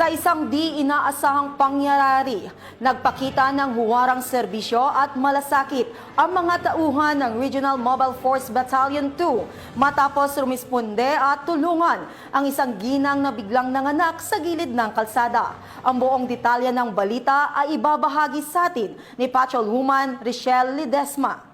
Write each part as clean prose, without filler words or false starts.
Sa isang di inaasahang pangyayari, nagpakita ng huwarang serbisyo at malasakit ang mga tauhan ng Regional Mobile Force Battalion 2 matapos rumisponde at tulungan ang isang ginang na biglang nanganak sa gilid ng kalsada. Ang buong detalye ng balita ay ibabahagi sa atin ni Patrolwoman Richelle Ledesma.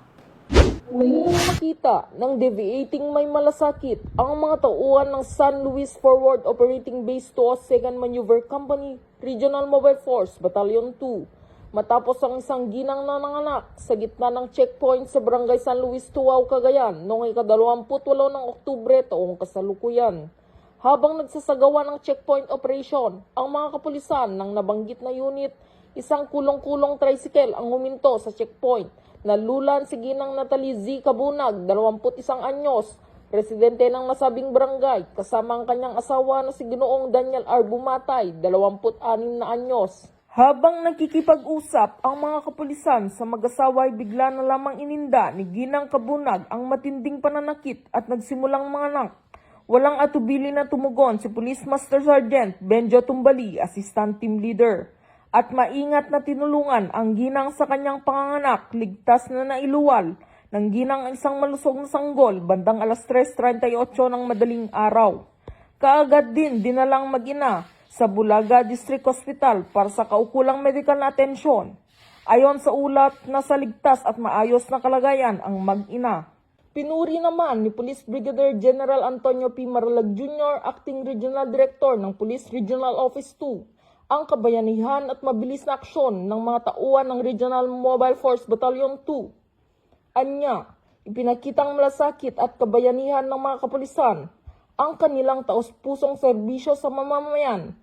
Muling makita ng deviating may malasakit ang mga tauhan ng San Luis Forward Operating Base 2 2nd Maneuver Company, Regional Mobile Force Battalion 2 matapos ang isang ginang na nanganak sa gitna ng checkpoint sa Barangay San Luis, Tuaw, Cagayan noong ika-28 ng Oktubre taong kasalukuyan. Habang nagsasagawa ng checkpoint operation, ang mga kapulisan ng nabanggit na unit, isang kulong-kulong tricycle ang huminto sa checkpoint. Nalulan si Ginang Natalie Z. Cabunag, 21 anyos, residente ng nasabing barangay, kasama ang kanyang asawa na si Ginoong Daniel R. Bumatay, 26 na anyos. Habang nakikipag-usap ang mga kapulisan sa mag-asawa ay bigla na lamang ininda ni Ginang Cabunag ang matinding pananakit at nagsimulang manganak. Walang atubili na tumugon si Police Master Sergeant Benjo Tumbali, Assistant Team Leader. At maingat na tinulungan ang ginang sa kanyang panganganak, ligtas na nailuwal ng ginang ang isang malusog na sanggol bandang alas 3:38 ng madaling araw. Kaagad din dinalang mag-ina sa Bulaga District Hospital para sa kaukulang medical na atensyon. Ayon sa ulat, nasa ligtas at maayos na kalagayan ang mag-ina. Pinuri naman ni Police Brigadier General Antonio P. Maralag Jr., Acting Regional Director ng Police Regional Office 2, ang kabayanihan at mabilis na aksyon ng mga tauhan ng Regional Mobile Force Battalion 2. Anya, ipinakitang malasakit at kabayanihan ng mga kapulisan ang kanilang taos-pusong serbisyo sa mamamayan.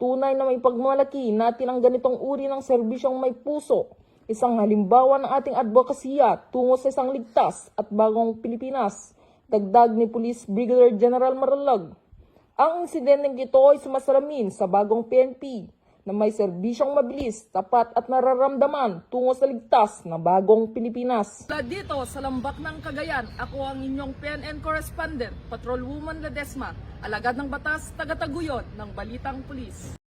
Tunay na may pagmalaki natin ang ganitong uri ng serbisyong may puso, isang halimbawa ng ating advokasya tungo sa isang ligtas at bagong Pilipinas. Dagdag ni Police Brigadier General Maralag. Ang insidenteng ito ay sumasalamin sa bagong PNP na may serbisyong mabilis, tapat at nararamdaman tungo sa ligtas na bagong Pilipinas. Dito sa Lambak ng Cagayan, ako ang inyong PNN correspondent, Patrolwoman Ledesma, alagad ng batas, taga-taguyod ng Balitang Pulis.